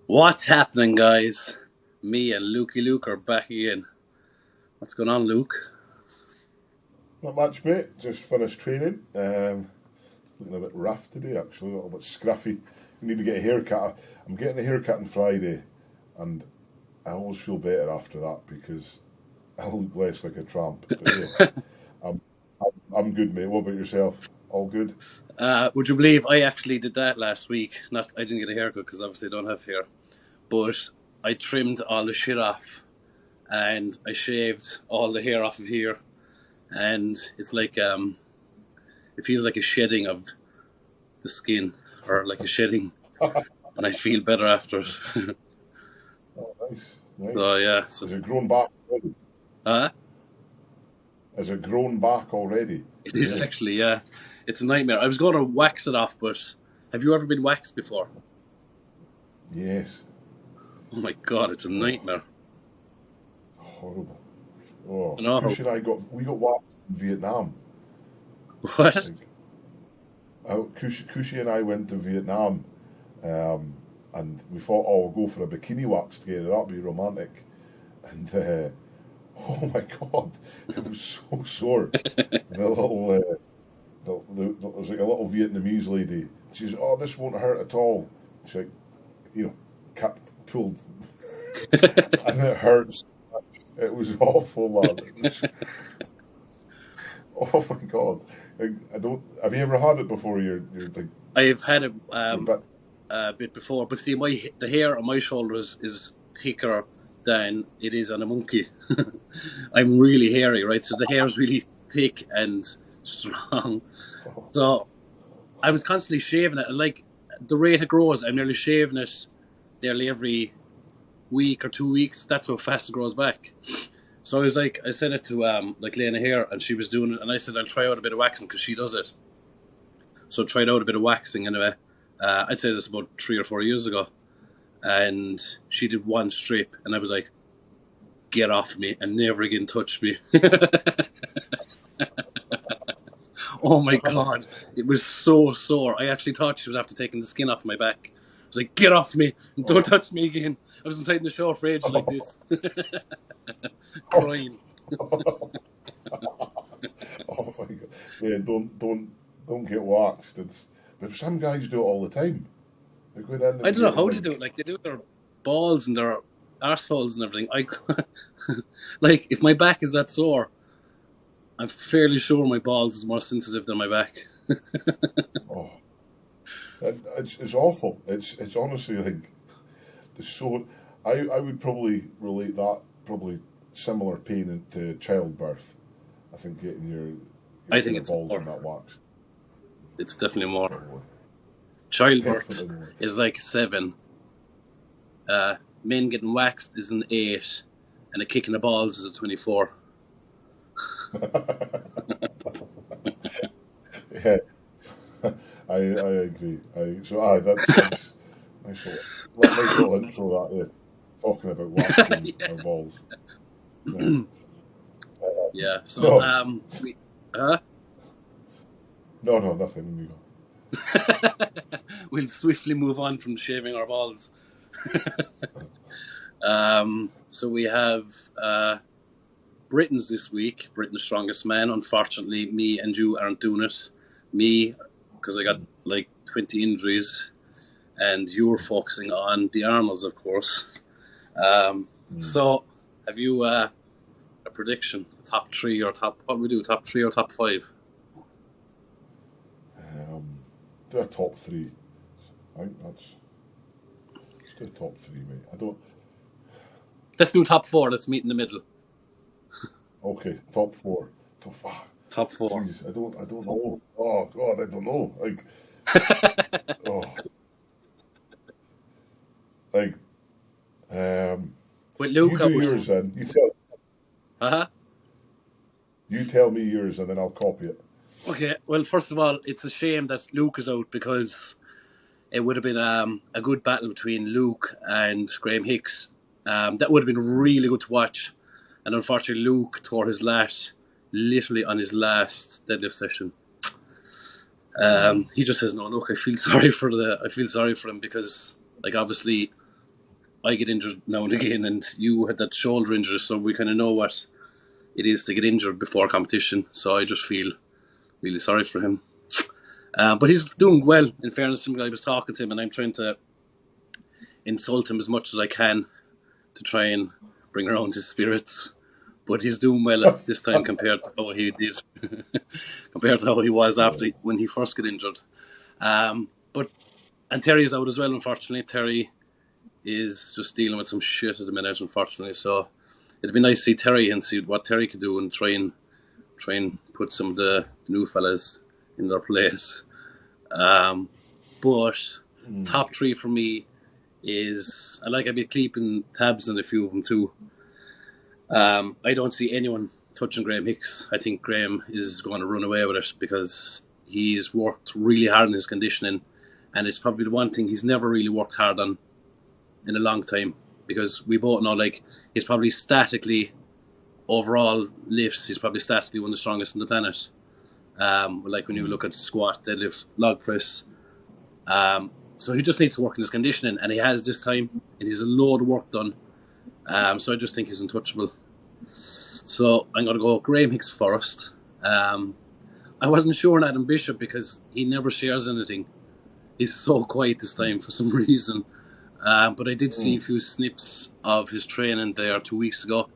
What's happening, guys? Me and Lukey Luke are back again. What's going on, Luke? Not much, mate. Just finished training. Looking a bit rough today, actually, a little bit scruffy. Need to get a haircut. I'm getting a haircut on Friday, and I always feel better after that because I look less like a tramp. But yeah, I'm, I'm good, mate. What about yourself? All good? Would you believe I actually did that last week? Not, I didn't get a haircut because obviously I don't have hair, but I trimmed all the shit off and I shaved all the hair off of here, and it's like it feels like a shedding of the skin or like a shedding, and I feel better after it. Oh, nice, So nice. yeah, so Is it grown back already? uh, Is it grown back already? it The is hair? actually, yeah, it's a nightmare. I was going to wax it off, but have you ever been waxed before? Yes. Oh my god, it's a Oh, nightmare. horrible. Oh, I know. Kush and I got waxed in Vietnam. What? Like, Kushi and I went to Vietnam, um, and we thought, oh, we'll go for a bikini wax together. That'd be romantic. And oh my god, it was so sore. The little, there was like a little Vietnamese lady. She's, oh, this won't hurt at all. She's like, kept pulled, and it hurts. It was awful, man. It was, oh my god. Like, I don't. Have you ever had it before? You're like, I've had it you're bit. a bit before, but see, the hair on my shoulders is thicker than it is on a monkey. I'm really hairy, right? So the hair is really thick and strong. Oh, So I was constantly shaving it, and like the rate it grows, I'm nearly shaving it nearly every week or 2 weeks. That's how fast it grows back. So I was like, I said it to like Lena here, and she was doing it, and I said I'll try out a bit of waxing because she does it. So I tried out a bit of waxing anyway. I'd say this about 3 or 4 years ago, and she did one strip, and I was like, "Get off me!" and never again touch me. Oh my god, it was so sore. I actually thought she was after taking the skin off my back. I was like, "Get off me! And don't oh, touch me again." I was inside in the shower for ages like this, crying. oh my god! Yeah, don't get waxed. But some guys do it all the time. They go in I and don't know get how to do it. like, Like they do their balls and their arseholes and everything. Like if my back is that sore, I'm fairly sure my balls is more sensitive than my back. oh, it's awful. It's honestly like the so. I would probably relate that probably similar pain to childbirth. I think I getting think your it's balls more. and that waxed. It's definitely more. Probably. Childbirth Definitely more. is like 7. Uh, Men getting waxed is an 8, and a kick in the balls is a 24. Yeah, I agree. So that's nice little intro that talking about waxing Yeah. our balls. Yeah. Yeah. So No, we. Huh? no, nothing. You know. We'll swiftly move on from shaving our balls. So we have Britain's this week. Britain's strongest man. Unfortunately, me and you aren't doing it. Me, because I got like 20 injuries, and you were focusing on the Arnolds, of course. Mm. So, have you a prediction? Top 3 or top? What do we do? Top 3 or top 5? Do a top three. I think let's do a top three, mate. I don't. Let's do top 4. Let's meet in the middle. Okay, top four. Top five. Top 4. Jeez, I don't know. Oh God, I don't know. Oh, like, um, With you Luke do out. yours then. Uh-huh. You tell me yours, and then I'll copy it. Okay, well, first of all, it's a shame that Luke is out because it would have been a good battle between Luke and Graham Hicks. That would have been really good to watch. And unfortunately, Luke tore his lat literally on his last deadlift session. Mm. He just says, "No, look, I feel sorry for him because, like, obviously, I get injured now and again, and you had that shoulder injury, so we kind of know what it is to get injured before competition. So I just feel really sorry for him. But he's doing well. In fairness to him, I was talking to him, and I'm trying to insult him as much as I can to try and bring around his spirits. But he's doing well at this time compared to how he did, compared to how he was Yeah. after when he first got injured. But and Terry's out as well. Unfortunately, Terry is just dealing with some shit at the minute. Unfortunately, so it'd be nice to see Terry and see what Terry could do and try and put some of the new fellas in their place. But top three for me is I'd be keeping tabs on a few of them too. I don't see anyone touching Graham Hicks. I think Graham is going to run away with it because he's worked really hard on his conditioning, and it's probably the one thing he's never really worked hard on in a long time. Because we both know, like, he's probably statically overall lifts. He's probably statically one of the strongest on the planet. Like when you look at squat, deadlift, log press. So he just needs to work on his conditioning, and he has this time, and he's a load of work done. So I just think he's untouchable. So I'm going to go Graham Hicks first. I wasn't sure on Adam Bishop because he never shares anything. He's so quiet this time for some reason. But I did see a few snips of his training there 2 weeks ago,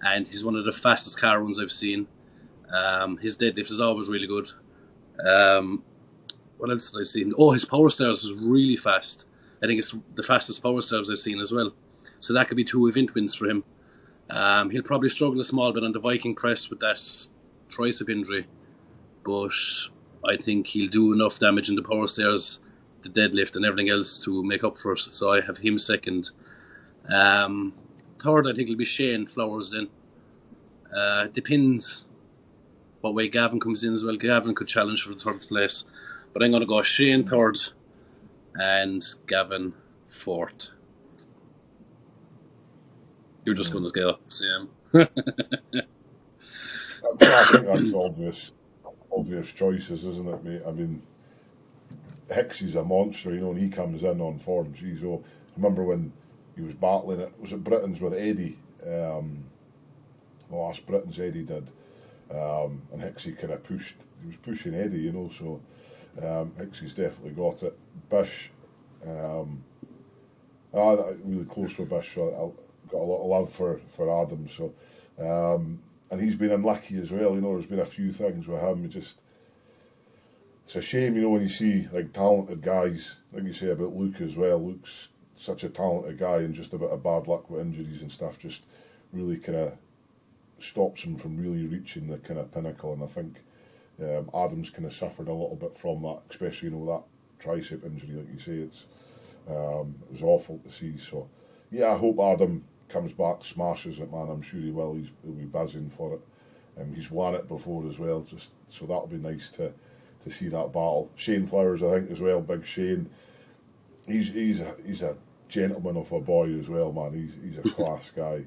and he's one of the fastest car runs I've seen. His deadlift is always really good. What else did I see? Oh, his power stairs is really fast. I think it's the fastest power stairs I've seen as well. So that could be 2 event wins for him. He'll probably struggle a small bit on the Viking press with that tricep injury, but I think he'll do enough damage in the power stairs, the deadlift, and everything else to make up for it. So I have him second. Third, I think it'll be Shane Flowers then. Depends what way Gavin comes in as well. Gavin could challenge for the third place. But I'm going to go Shane third and Gavin fourth. You're just going to go same. I think that's obvious choices, isn't it, mate? I mean, Hicksy's a monster, and he comes in on form. Geez, remember when he was battling it? Was it Britain's with Eddie? The last Britain's Eddie did, and Hicksy kind of pushed. He was pushing Eddie, So Hicksy's definitely got it. Bish, really close with Bish. So I got a lot of love for Adam. So, and he's been unlucky as well. There's been a few things with him. It's a shame, when you see like talented guys, like you say about Luke as well. Luke's such a talented guy, and just a bit of bad luck with injuries and stuff just really kind of stops him from really reaching the kind of pinnacle. And I think Adam's kind of suffered a little bit from that, especially that tricep injury, like you say. It was awful to see. So yeah, I hope Adam comes back, smashes it, man. I'm sure he will. He'll be buzzing for it. He's won it before as well, just so that'll be nice to see that battle. Shane Flowers, I think, as well. Big Shane. He's a gentleman of a boy as well, man. He's a class guy.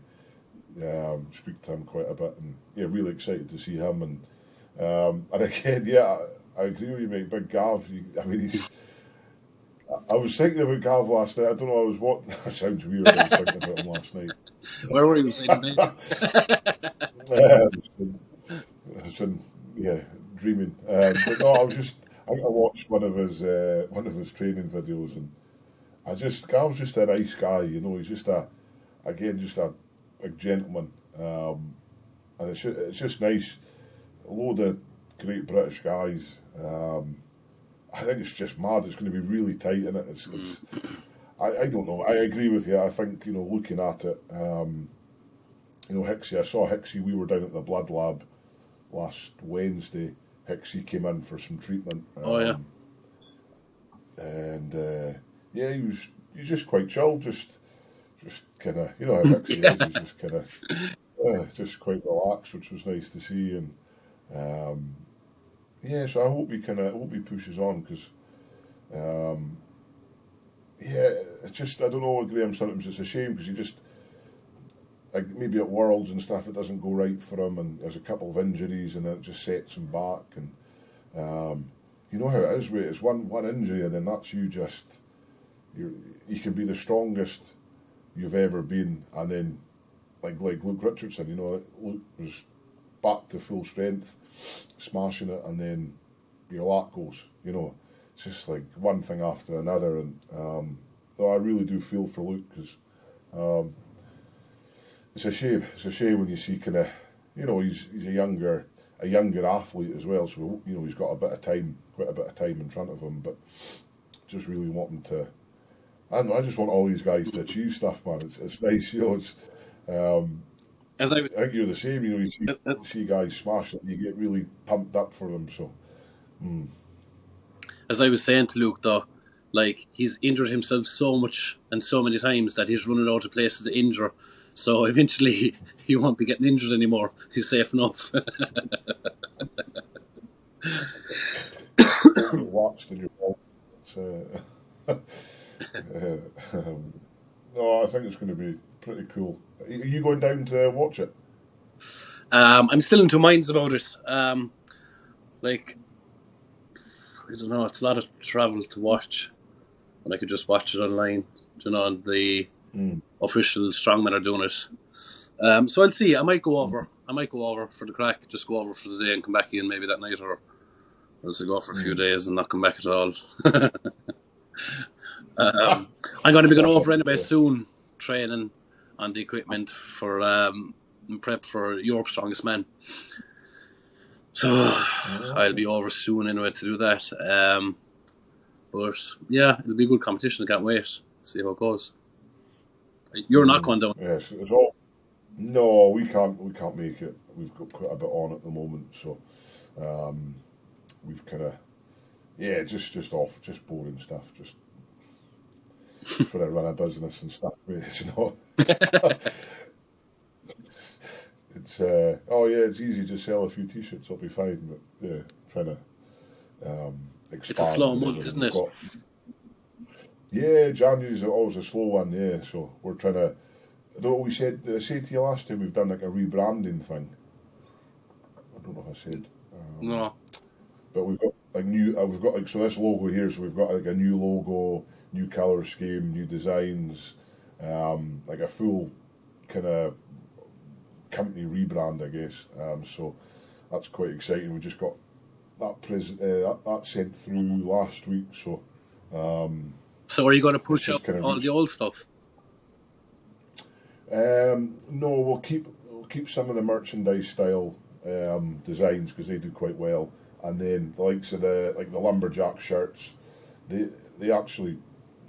Speak to him quite a bit, and yeah, really excited to see him. And again, yeah, I agree with you, mate. Big Gav. I was thinking about Gav last night. I don't know. That sounds weird. I was thinking about him last night. Where were you? Yeah, dreaming. But no, I watched one of his training videos, and Gav's just a nice guy. He's just a big gentleman, and it's just nice. A load of great British guys. I think it's just mad. It's going to be really tight in it. I don't know. I agree with you. I think looking at it, Hicksy. I saw Hicksy. We were down at the blood lab last Wednesday. Hicksy came in for some treatment. Oh yeah. And yeah, he's just quite chill. Just kind of how Hicksy is. He's just kind of just quite relaxed, which was nice to see. And yeah, so I hope he pushes on because. Yeah, it's just I don't know, Graham. Sometimes it's a shame because he just maybe at Worlds and stuff it doesn't go right for him, and there's a couple of injuries and then it just sets him back. And you know how it is, it's one injury and then that's you can be the strongest you've ever been, and then like Luke Richardson, Luke was back to full strength, smashing it, and then your lat goes, it's just like one thing after another, and so I really do feel for Luke because it's a shame. It's a shame when you see kind of, he's a younger athlete as well, so he's got quite a bit of time in front of him, but just really wanting to. I don't know. I just want all these guys to achieve stuff, man. It's nice, It's. As I I think you're the same. You see guys smash it, and you get really pumped up for them. So. As I was saying to Luke, though, like he's injured himself so much and so many times that he's running out of places to injure. So eventually he won't be getting injured anymore. He's safe enough. Watched in your ball. No, I think it's going to be pretty cool. Are you going down to watch it? I'm still in two minds about it. Like, I don't know, it's a lot of travel to watch. And I could just watch it online. The official strongmen are doing it. So I'll see. I might go over. For the crack. Just go over for the day and come back in maybe that night, or else I go for a few days and not come back at all. I'm going to be going over anyway soon, training on the equipment for prep for Europe's Strongest Man. So I'll be over soon anyway to do that. But yeah, it'll be a good competition. I can't wait. See how it goes. You're not going down. Yes, it's all. No, we can't make it. We've got quite a bit on at the moment, so we've kind of just boring stuff, just trying to run a business and stuff. It's not. It's it's easy to sell a few t-shirts, it'll be fine, but yeah, trying to expand. It's a slow month, isn't it? Yeah, January's always a slow one, yeah, so we're trying to. I don't know what we said. Did I say to you last time we've done like a rebranding thing? I don't know if I said. No. But we've got like new. We've got like so this logo here. So we've got like a new logo, new colour scheme, new designs, like a full kind of company rebrand, I guess. So that's quite exciting. We just got that that sent through last week. So. So are you going to push up all the old stuff? No, we'll keep some of the merchandise style designs because they do quite well, and then the likes of the lumberjack shirts, they're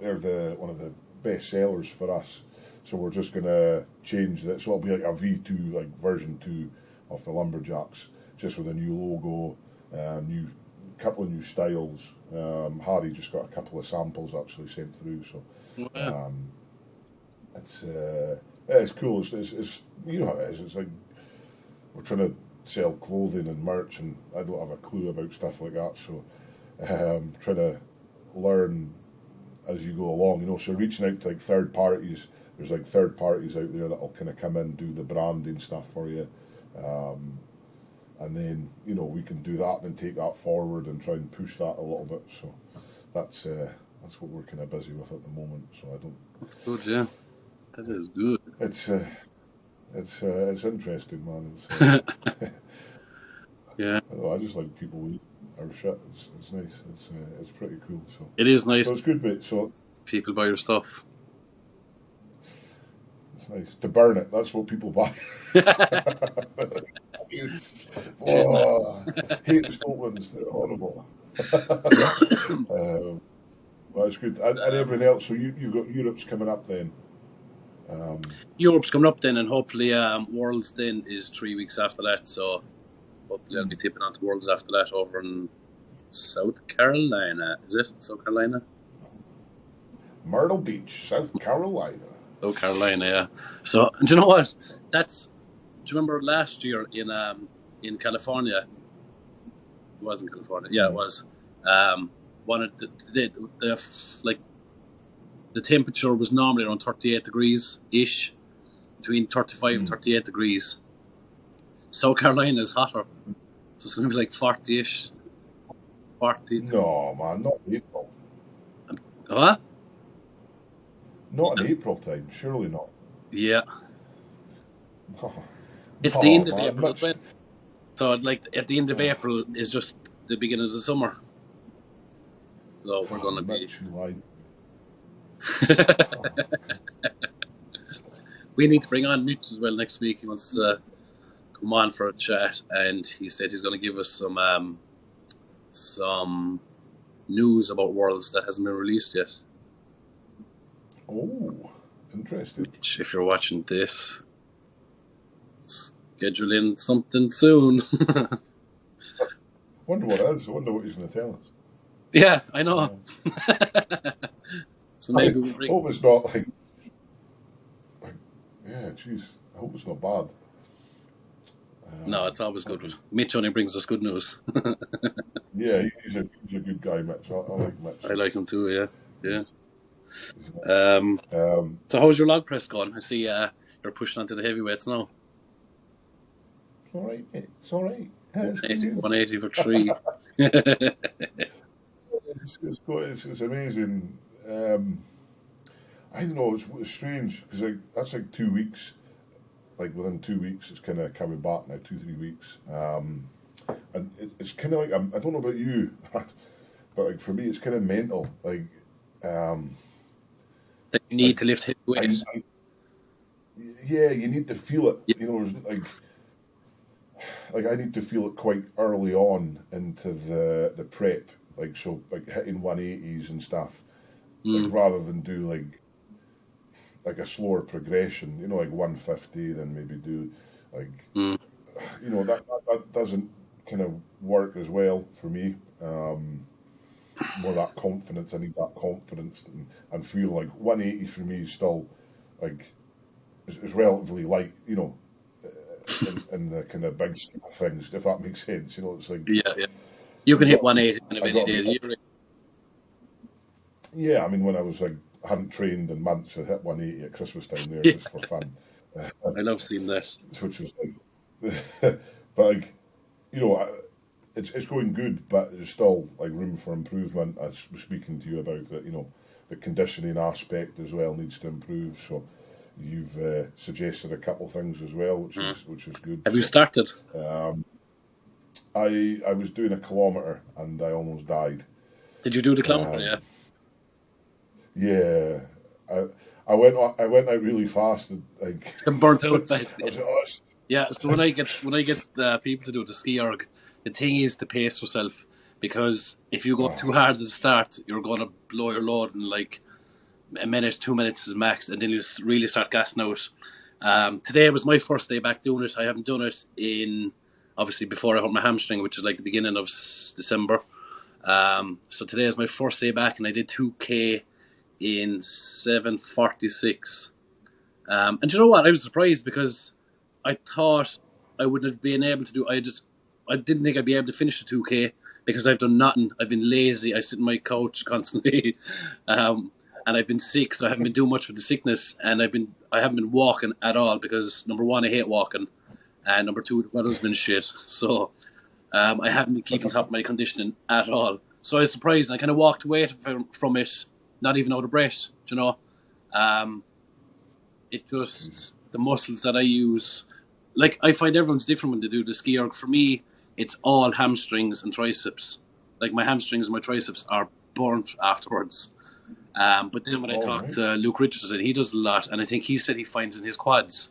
one of the best sellers for us. So we're just gonna change that. So it'll be like a V2, like version 2 of the lumberjacks, just with a new logo, couple of new styles. Harry just got a couple of samples actually sent through. So it's cool. It's you know how it is. It's like we're trying to sell clothing and merch, and I don't have a clue about stuff like that. So trying to learn as you go along. So reaching out to like third parties. There's like third parties out there that'll kind of come in and do the branding stuff for you, and then we can do that, then take that forward and try and push that a little bit. So that's what we're kind of busy with at the moment. So I don't. That's good, yeah. That is good. It's interesting, man. Yeah. I just like people with our shit. It's nice. It's pretty cool. So it is nice. So it's good, mate. So people buy your stuff. It's nice to burn it. That's what people buy. Hate Scotland's. They're horrible. Well, it's good, and everything else. So you've got Europe's coming up then. Europe's coming up then, and hopefully Worlds then is 3 weeks after that. So hopefully I'll be tipping on to Worlds after that over in South Carolina. Is it South Carolina? Myrtle Beach, South Carolina. South Carolina, yeah. So, and do you know what? Do you remember last year in California? It was in California. Yeah, it was. One of the temperature was normally around 38 degrees ish, between 35 and 38 degrees. South Carolina is hotter, so it's going to be like 40ish. 40. No, man, not April. What? Not in April time, surely not. Yeah, Oh, it's the oh end of man, April as Mitch. well. So like at the end of Oh, April is just the beginning of the summer. So we're oh, gonna be. Mitch, you lied. We need to bring on Mitch as well next week. He wants to come on for a chat, and he said he's going to give us some news about Worlds that hasn't been released yet. Oh, interesting. Mitch, if you're watching this, schedule in something soon. Wonder what it is. I wonder what he's going to tell us. Yeah, I know. So I maybe we'll bring. hope it's not like yeah, jeez. I hope it's not bad. No, it's always good. Mitch only brings us good news. Yeah, he's a good guy, Mitch. I like Mitch. I like him too. Yeah, yeah. He's, he's So how's your log press going? I see you're pushing onto the heavyweights now. it's all right, mate. It's all right. Yeah, it's 180, good. 180 for 3. It's amazing. I don't know. It's strange because that's like 2 weeks. Like within 2 weeks, it's kind of coming back now. 2 3 weeks, and it's kind of like I don't know about you, but like for me, it's kind of mental. Um, That you need to lift heavy weight. I yeah, you need to feel it. Yeah. You know, like I need to feel it quite early on into the prep. Like so, like hitting 180s and stuff. Like rather than do like a slower progression, you know, like 150, then maybe do like, Mm. you know, that doesn't kind of work as well for me. More that confidence, I need that confidence and feel like 180 for me is still like, is relatively light, you know, in the kind of big scheme of things, if that makes sense. You know, it's like, Yeah, yeah. You can hit got, 180 kind of I any got, day of the year. yeah, I mean, when I was like, hadn't trained in months, I hit 180 at Christmas time there just for fun. I love seeing that. Which was like, but like, you know, it's going good, but there's still like room for improvement. I was speaking to you about that, you know, the conditioning aspect as well needs to improve. So you've suggested a couple of things as well, which is good. Have you So started? I was doing a kilometre and I almost died. Did you do the kilometre? Yeah. Yeah, I went out really fast and like I'm burnt I out fast. was like, oh, Yeah. So when I get people to do the ski erg, the thing is to pace yourself, because if you go too hard at the start, you're going to blow your load in like a minute, 2 minutes is max, and then you really start gassing out. Today was my first day back doing it. I haven't done it in, obviously, before I hurt my hamstring, which is like the beginning of December. So today is my first day back, and I did 2K in 7:46. And you know what? I was surprised because I thought I wouldn't have been able to do. I didn't think I'd be able to finish the 2K because I've done nothing. I've been lazy. I sit on my couch constantly, and I've been sick, so I haven't been doing much with the sickness. And I haven't been walking at all because number one, I hate walking, and number two, the weather's been shit. So I haven't been keeping top of my conditioning at all. So I was surprised. And I kind of walked away from it, not even out of breath. You know, it just the muscles that I use. Like I find everyone's different when they do the ski erg. For me, it's all hamstrings and triceps. Like my hamstrings and my triceps are burnt afterwards. But then when I all talked right. to Luke Richardson, he does a lot, and I think he said he finds in his quads,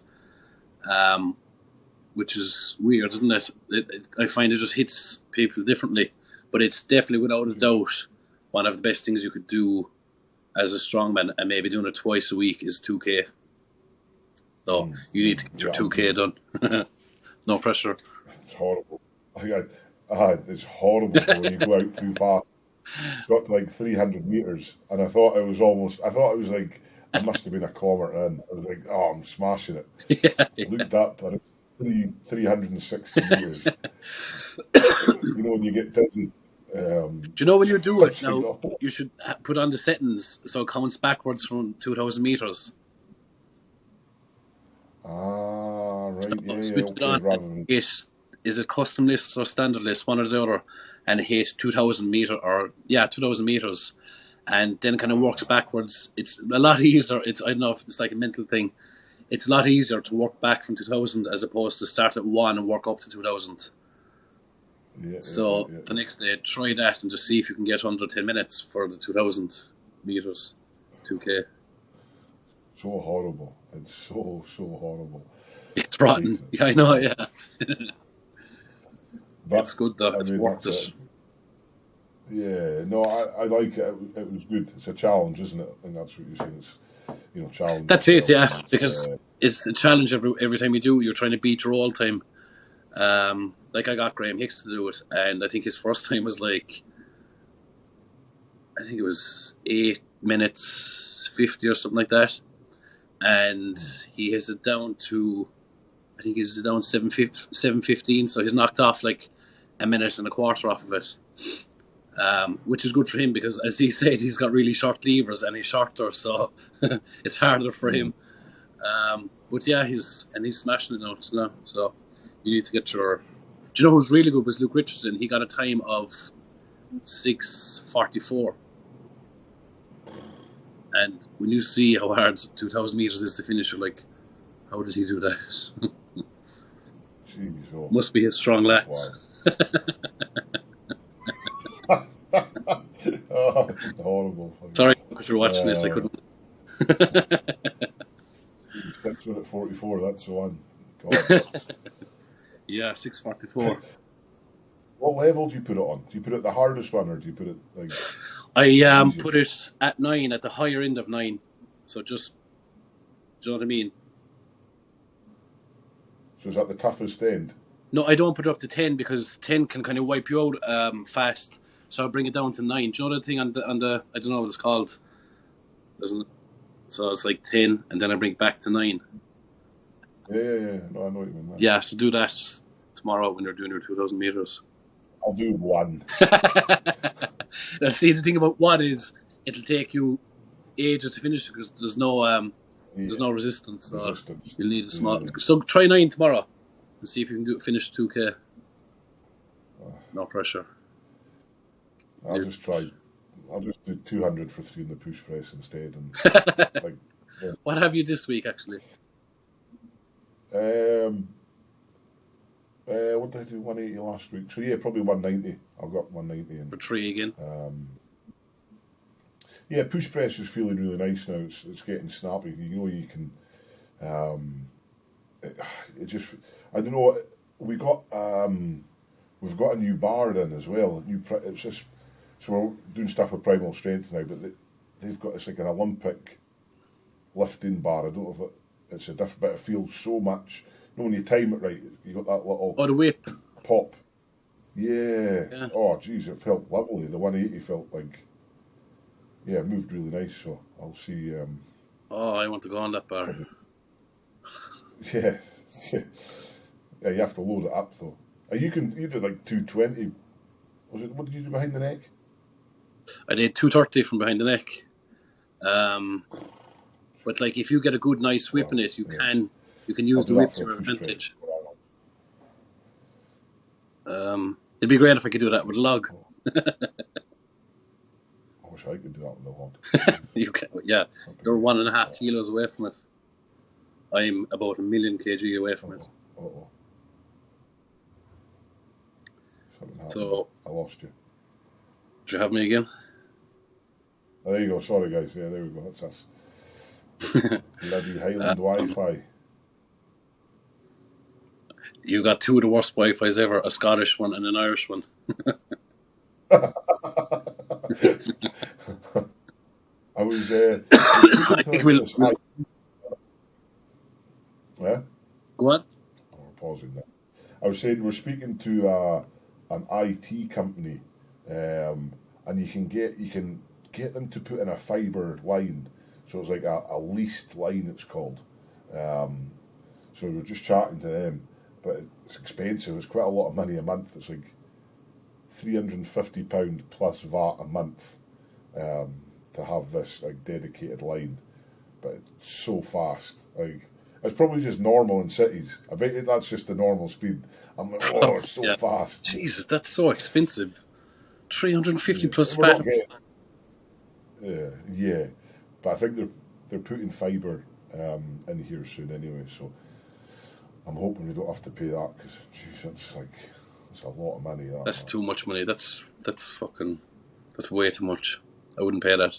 which is weird, isn't it? I find it just hits people differently, but it's definitely without a doubt one of the best things you could do as a strongman, and maybe doing it twice a week is 2K. So you need to get your 2K done. No pressure. It's horrible. It's horrible when you go out too fast. Got to like 300 meters, and I thought it was like, I must have been a kilometre in. I was like, oh, I'm smashing it. Yeah. Looked up, and it's 360 meters. You know, when you get dizzy. Do you know when you do it It's like, now? oh, You should put on the settings so it counts backwards from 2,000 meters. right, yeah, Switch it okay, on. rather than, Is it custom list or standard list, one or the other, and it hits 2,000 meter or 2,000 meters, and then kind of works backwards. It's a lot easier. I don't know if it's like a mental thing. It's a lot easier to work back from 2000 as opposed to start at 1 and work up to 2000. So the next day, try that and just see if you can get under 10 minutes for the 2000 meters, 2K. So horrible. It's so horrible. It's rotten. Yeah, I know, yeah. But, it's good though. It's worth it. Yeah, no, I like it. It was good. It's a challenge, isn't it? And that's what you're saying. It's, challenge. That's it, yeah. Because it's a challenge every time you do. You're trying to beat your all time. Like I got Graham Hicks to do it, and I think his first time was like, I think it was 8 minutes 50 or something like that, and he has it down to, I think he's down 7:15, so he's knocked off like a minute and a quarter off of it, which is good for him because, as he said, he's got really short levers and he's shorter, so it's harder for him. But yeah, he's smashing it now. So you need to get your. Do you know who's really good was Luke Richardson? He got a time of 6:44. And when you see how hard 2,000 meters is to finish, you're like, how did he do that? Jeez, oh. Must be his strong lats. Wow. Oh, horrible. Sorry, if you're watching this, I couldn't. 6 minute 44, that's the one. God. Yeah, 6:44. What level do you put it on? Do you put it the hardest one, or do you put it like? I put it at 9, at the higher end of 9. So just, do you know what I mean? So is that the toughest end? No, I don't put it up to 10 because 10 can kind of wipe you out fast. So I bring it down to 9. Do you know the thing on the I don't know what it's called. So it's like 10, and then I bring it back to 9. Yeah. No, I know what you mean. Man. Yeah, so do that tomorrow when you're doing your 2,000 meters. I'll do 1. Now, see, the thing about 1 is it'll take you ages to finish because there's no resistance. So you'll need a small. Yeah. So try 9 tomorrow and see if you can finish 2K. No pressure. I'll just try. I'll just do 200 for 3 in the push press instead. And like, yeah. What have you this week, actually? What did I do? 180 last week. So yeah, probably 190. I've got 190 in. For 3 again. Yeah, push press is feeling really nice now. It's getting snappy. You can. It just. I don't know. We've got a new bar in as well. It's just. So we're doing stuff with Primal Strength now, but they've got, it's like an Olympic lifting bar. I don't know if it's a different, but it feels so much. When you time it right, you got that little. Oh, the whip. Pop. Yeah. Oh, geez, it felt lovely. The 180 felt like. Yeah, it moved really nice. So I'll see. I want to go on that bar. Yeah, you have to load it up though. You did like 220. What did you do behind the neck? I did 230 from behind the neck. But like if you get a good nice whip in it, you can use the whip to your advantage. It'd be great if I could do that with a log. I wish I could do that with a log. You can, yeah. You're 1.5 kilos away from it. I'm about 1 million kg away from it. So I lost you. Do you have me again? Oh, there you go. Sorry, guys. Yeah, there we go. That's us. Bloody Highland Wi-Fi. You got 2 of the worst Wi-Fi's ever: a Scottish one and an Irish one. I was. Yeah. Go on. We're pausing that. I was saying we're speaking to an IT company, and you can get them to put in a fibre line, so it's like a leased line. It's called. So we're just chatting to them, but it's expensive. It's quite a lot of money a month. It's like £350 plus VAT a month to have this like dedicated line, but it's so fast. Like it's probably just normal in cities. I bet that's just the normal speed. I'm like, oh, it's so fast. Jesus, that's so expensive. 350 plus VAT. Yeah, but I think they're putting fibre in here soon anyway. So I'm hoping we don't have to pay that because, geez, it's a lot of money. That That's man. too much money. That's way too much. I wouldn't pay that.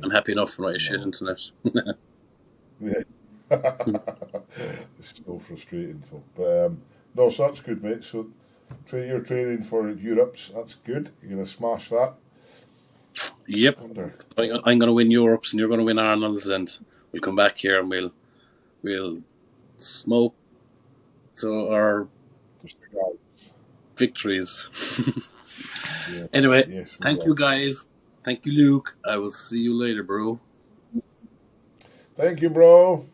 I'm happy enough for my shit No. internet. Yeah. It's so frustrating, so. But no, so that's good, mate. So you're training for Europe's. That's good. You're gonna smash that. Yep. Wonder. I'm going to win Europe's and you're going to win Arnold's, and we'll come back here and we'll smoke to our Just the guy. victories. Yes, Anyway, yes, we thank you will. guys. Thank you, Luke. I will see you later, bro. Thank you, bro.